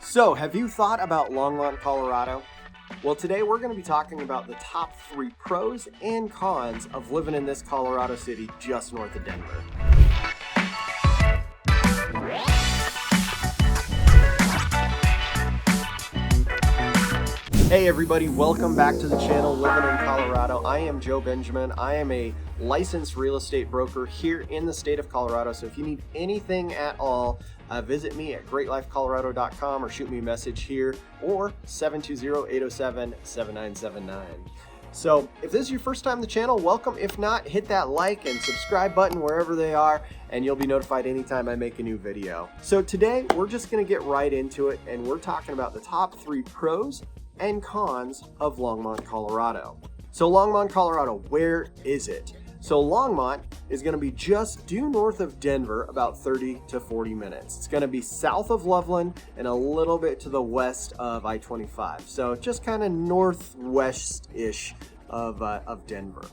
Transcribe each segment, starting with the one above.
So, have you thought about Longmont, Colorado? Well, today we're going to be talking about the top 3 pros and cons of living in this Colorado city just north of Denver. Hey everybody, welcome back to the channel Living in Colorado. I am Joe Benjamin. I am a licensed real estate broker here in the state of Colorado. So if you need anything at all, visit me at greatlifecolorado.com or shoot me a message here or 720-807-7979. So if this is your first time on the channel, welcome. If not, hit that like and subscribe button wherever they are, and you'll be notified anytime I make a new video. So today we're just going to get right into it, and we're talking about the top 3 pros and cons of Longmont, Colorado. So Longmont, Colorado, where is it? So Longmont is going to be just due north of Denver, about 30 to 40 minutes. It's going to be south of Loveland and a little bit to the west of I-25. So just kind of northwest-ish of Denver.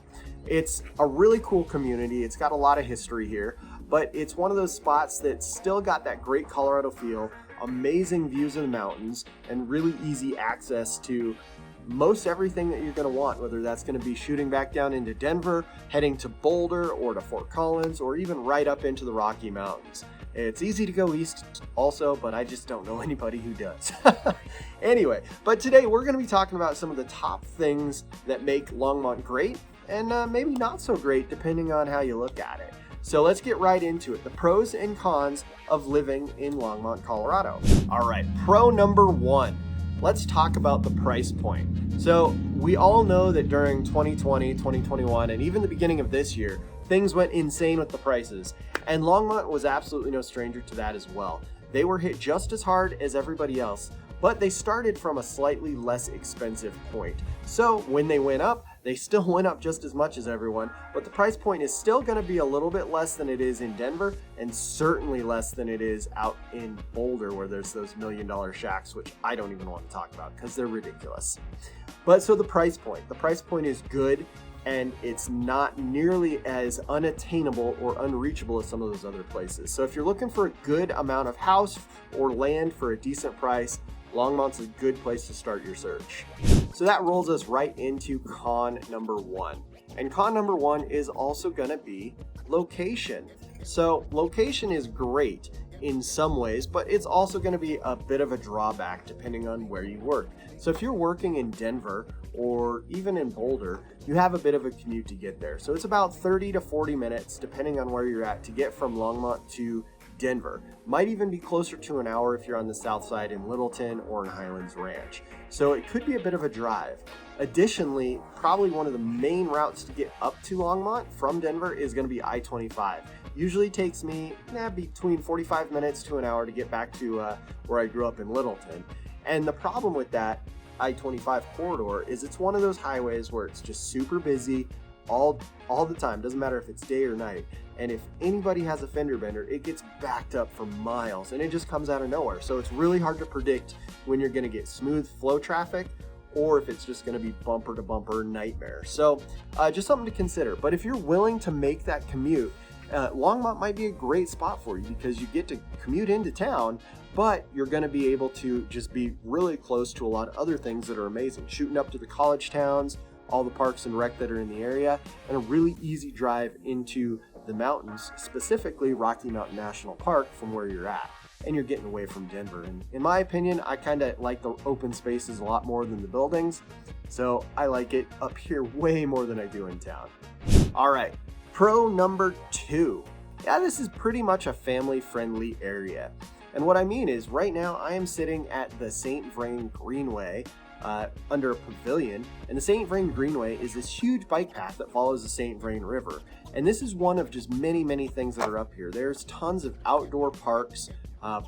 It's a really cool community. It's got a lot of history here, but it's one of those spots that's still got that great Colorado feel, amazing views of the mountains, and really easy access to most everything that you're going to want, whether that's going to be shooting back down into Denver, heading to Boulder or to Fort Collins, or even right up into the Rocky Mountains. It's easy to go east also, but I just don't know anybody who does. Anyway, but today we're going to be talking about some of the top things that make Longmont great and maybe not so great depending on how you look at it. So let's get right into it. The pros and cons of living in Longmont, Colorado. All right, pro number 1. Let's talk about the price point. So we all know that during 2020, 2021, and even the beginning of this year, things went insane with the prices. And Longmont was absolutely no stranger to that as well. They were hit just as hard as everybody else, but they started from a slightly less expensive point. So when they went up, they still went up just as much as everyone, but the price point is still going to be a little bit less than it is in Denver, and certainly less than it is out in Boulder, where there's those $1 million shacks, which I don't even want to talk about because they're ridiculous. But so the price point is good, and it's not nearly as unattainable or unreachable as some of those other places. So if you're looking for a good amount of house or land for a decent price, Longmont's a good place to start your search. So that rolls us right into con number 1. And con number 1 is also going to be location. So location is great in some ways, but it's also going to be a bit of a drawback depending on where you work. So if you're working in Denver or even in Boulder, you have a bit of a commute to get there. So it's about 30 to 40 minutes depending on where you're at to get from Longmont to Denver. Might even be closer to an hour if you're on the south side in Littleton or in Highlands Ranch. So it could be a bit of a drive. Additionally, probably one of the main routes to get up to Longmont from Denver is going to be I-25. Usually takes me between 45 minutes to an hour to get back to where I grew up in Littleton. And the problem with that I-25 corridor is it's one of those highways where it's just super busy all the time. Doesn't matter if it's day or night. And if anybody has a fender bender, it gets backed up for miles and it just comes out of nowhere. So it's really hard to predict when you're going to get smooth flow traffic or if it's just going to be bumper to bumper nightmare. So just something to consider. But if you're willing to make that commute, Longmont might be a great spot for you because you get to commute into town, but you're going to be able to just be really close to a lot of other things that are amazing. Shooting up to the college towns, all the parks and rec that are in the area, and a really easy drive into the mountains, specifically Rocky Mountain National Park from where you're at. And you're getting away from Denver. And in my opinion, I kind of like the open spaces a lot more than the buildings. So I like it up here way more than I do in town. All right, pro number 2. Yeah, this is pretty much a family-friendly area. And what I mean is right now I am sitting at the St. Vrain Greenway under a pavilion, and the St. Vrain Greenway is this huge bike path that follows the St. Vrain River. And this is one of just many things that are up here. There's tons of outdoor parks,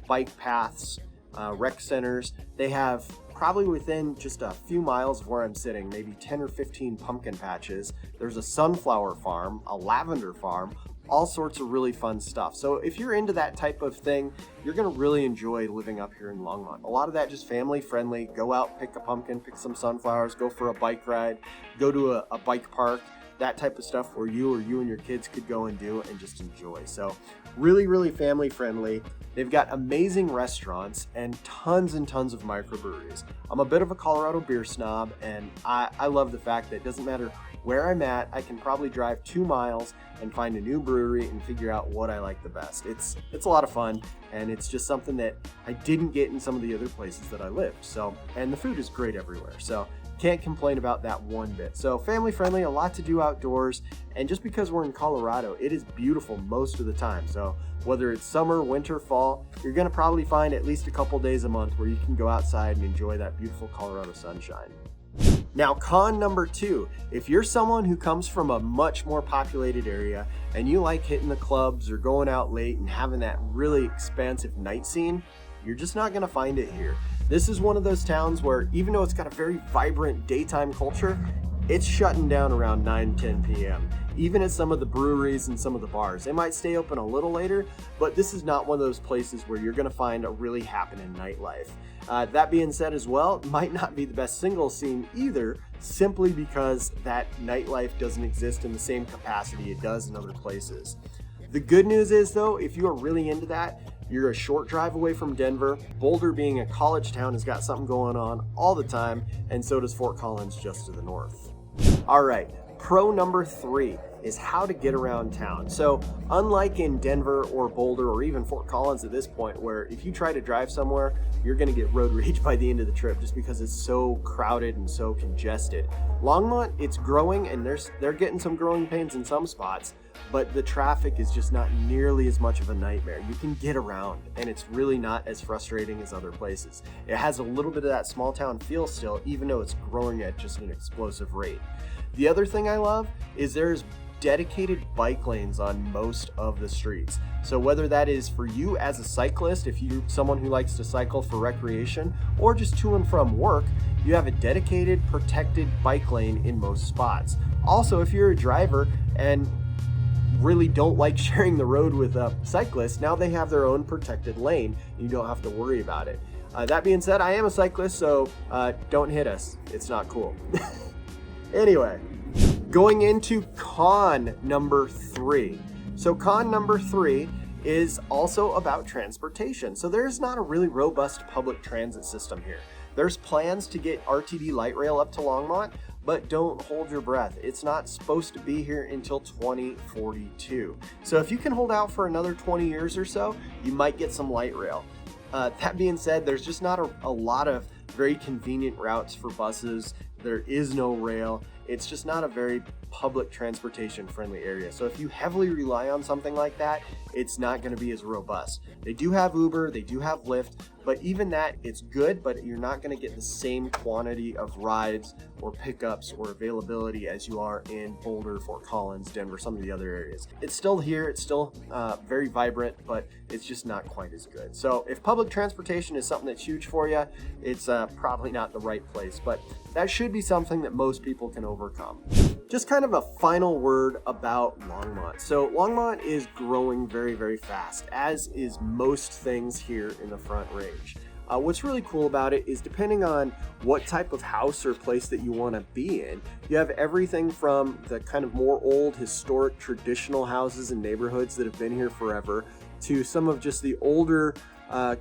bike paths, rec centers. They have probably within just a few miles of where I'm sitting, maybe 10 or 15 pumpkin patches. There's a sunflower farm, a lavender farm, all sorts of really fun stuff. So if you're into that type of thing, you're going to really enjoy living up here in Longmont. A lot of that just family friendly. Go out, pick a pumpkin, pick some sunflowers, go for a bike ride, go to a bike park. that type of stuff where you and your kids could go and do and just enjoy. So really, really family friendly. They've got amazing restaurants and tons of microbreweries. I'm a bit of a Colorado beer snob, and I love the fact that it doesn't matter where I'm at, I can probably drive 2 miles and find a new brewery and figure out what I like the best. It's a lot of fun, and it's just something that I didn't get in some of the other places that I lived. So, and the food is great everywhere. So can't complain about that one bit. So family friendly, a lot to do outdoors, and just because we're in Colorado, it is beautiful most of the time. So whether it's summer, winter, fall, you're gonna probably find at least a couple days a month where you can go outside and enjoy that beautiful Colorado sunshine. Now, con number 2, if you're someone who comes from a much more populated area and you like hitting the clubs or going out late and having that really expansive night scene, you're just not gonna find it here. This is one of those towns where even though it's got a very vibrant daytime culture, it's shutting down around 9-10 p.m. Even at some of the breweries and some of the bars. They might stay open a little later, but this is not one of those places where you're gonna find a really happening nightlife. That being said as well, it might not be the best single scene either, simply because that nightlife doesn't exist in the same capacity it does in other places. The good news is though, if you are really into that, you're a short drive away from Denver. Boulder, being a college town, has got something going on all the time, and so does Fort Collins just to the north. All right, pro number 3 is how to get around town. So unlike in Denver or Boulder or even Fort Collins at this point, where if you try to drive somewhere, you're gonna get road rage by the end of the trip just because it's so crowded and so congested. Longmont, it's growing, and they're getting some growing pains in some spots, but the traffic is just not nearly as much of a nightmare. You can get around, and it's really not as frustrating as other places. It has a little bit of that small town feel still, even though it's growing at just an explosive rate. The other thing I love is there's dedicated bike lanes on most of the streets. So whether that is for you as a cyclist, if you're someone who likes to cycle for recreation, or just to and from work, you have a dedicated, protected bike lane in most spots. Also, if you're a driver and really don't like sharing the road with cyclists, now they have their own protected lane. You don't have to worry about it. That being said, I am a cyclist, so don't hit us. It's not cool. Anyway, going into con number 3. So con number 3 is also about transportation. So there's not a really robust public transit system here. There's plans to get RTD light rail up to Longmont, but don't hold your breath. It's not supposed to be here until 2042. So if you can hold out for another 20 years or so, you might get some light rail. That being said, there's just not a lot of very convenient routes for buses. There is no rail. It's just not a very public transportation friendly area. So if you heavily rely on something like that, it's not going to be as robust. They do have Uber, they do have Lyft, but even that, it's good, but you're not going to get the same quantity of rides or pickups or availability as you are in Boulder, Fort Collins, Denver, some of the other areas. It's still here, it's still very vibrant, but it's just not quite as good. So if public transportation is something that's huge for you, it's probably not the right place, but that should be something that most people can overcome. Just kind of a final word about Longmont. So Longmont is growing very, very fast, as is most things here in the Front Range. What's really cool about it is depending on what type of house or place that you want to be in, you have everything from the kind of more old, historic, traditional houses and neighborhoods that have been here forever to some of just the older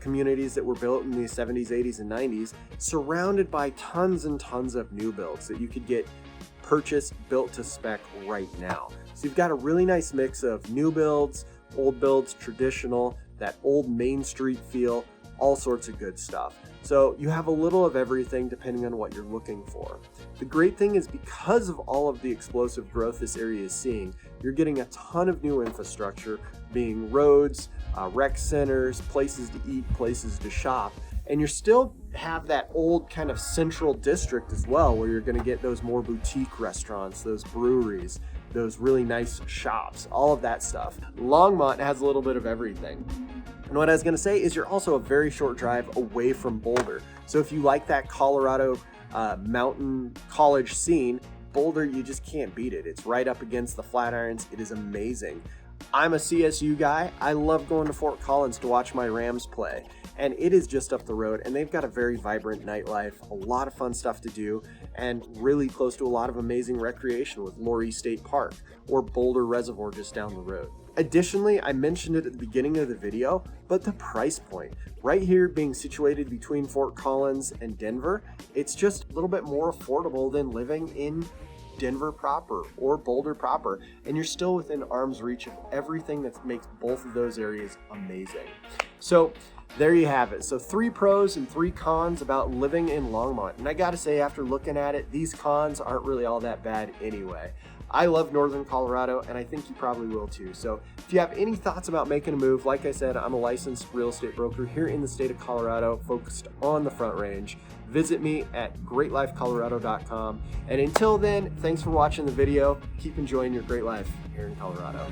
communities that were built in the 70s, 80s, and 90s, surrounded by tons and tons of new builds that you could get purchased, built to spec right now. So you've got a really nice mix of new builds, old builds, traditional, that old Main Street feel, all sorts of good stuff. So you have a little of everything depending on what you're looking for. The great thing is because of all of the explosive growth this area is seeing, you're getting a ton of new infrastructure, being roads, rec centers, places to eat, places to shop, and you still have that old kind of central district as well, where you're going to get those more boutique restaurants, those breweries, those really nice shops, all of that stuff. Longmont has a little bit of everything. And what I was going to say is you're also a very short drive away from Boulder. So if you like that Colorado mountain college scene, Boulder, you just can't beat it. It's right up against the Flatirons. It is amazing. I'm a CSU guy. I love going to Fort Collins to watch my Rams play, and it is just up the road, and they've got a very vibrant nightlife, a lot of fun stuff to do, and really close to a lot of amazing recreation with Laurie State Park or Boulder Reservoir just down the road. Additionally, I mentioned it at the beginning of the video, but the price point. Right here, being situated between Fort Collins and Denver, it's just a little bit more affordable than living in Denver proper or Boulder proper, and you're still within arm's reach of everything that makes both of those areas amazing. So there you have it. So 3 pros and 3 cons about living in Longmont. And I gotta say, after looking at it, these cons aren't really all that bad anyway. I love Northern Colorado, and I think you probably will too. So if you have any thoughts about making a move, like I said, I'm a licensed real estate broker here in the state of Colorado, focused on the Front Range. Visit me at greatlifecolorado.com. And until then, thanks for watching the video. Keep enjoying your great life here in Colorado.